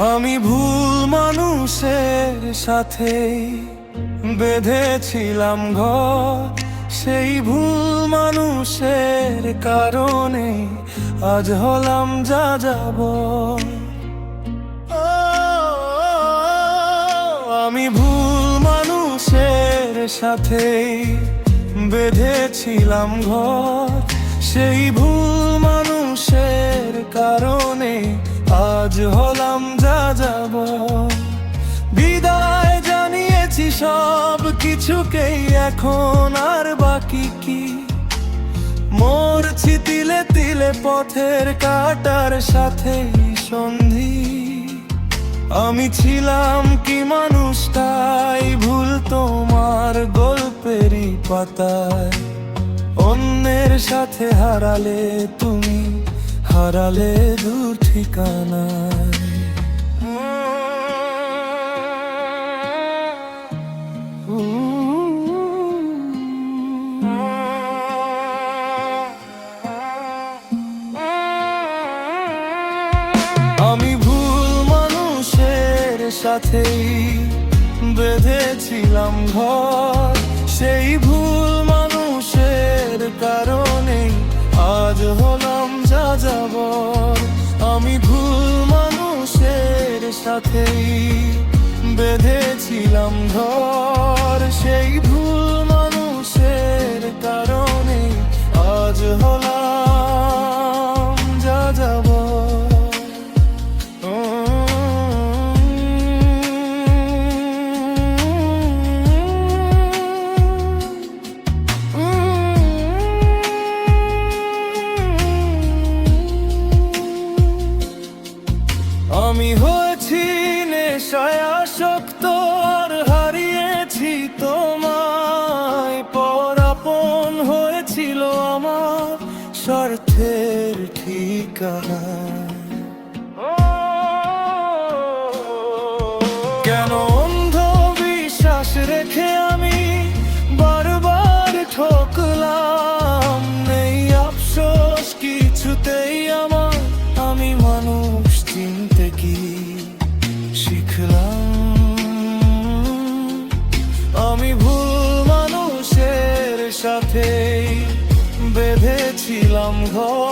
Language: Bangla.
আমি ভুল মানুষের সাথে বেঁধেছিলাম ঘর, সেই ভুল মানুষের কারণে আজ হলাম যা যাব। আমি ভুল মানুষের সাথে বেঁধেছিলাম ঘর, সেই ভুল মানুষের কারণে আজ হলাম যা যাব। বিদায় জানিয়েছি সব কিছুকেই, এখন আর বাকি কি? মরছি তিলে তিলে পথের কাটার সাথে সন্ধি। আমি ছিলাম কি মানুষটাই ভুল তোমার গল্পেরই পাতায়। অন্যের সাথে হারালে তুমি, হারালে দূর ঠিকানায়। আমি ভুল মানুষের সাথেই বেঁধেছিলাম ঘর, সেই ভুল মানুষের কারণে আজ হলাম যা যাব। আমি ভুল মানুষের সাথেই বেঁধেছিলাম ঘর, সেই ভুল মানুষের কারণে আজ হলাম যা যাব। আমি হয়েছি নেশায় আসক্ত, আর হারিয়েছি তোমায়। পরাপন হয়েছিল আমার স্বার্থের ঠিকানা। কেন অন্ধ বিশ্বাস রেখে আমি বারবার ঠকলাম? নেই আফসোস কিছুতেই আমার, আমি মানুষ চিনতে কি শিখলাম? আমি ভুল মানুষের সাথে বেঁধেছিলাম ঘর,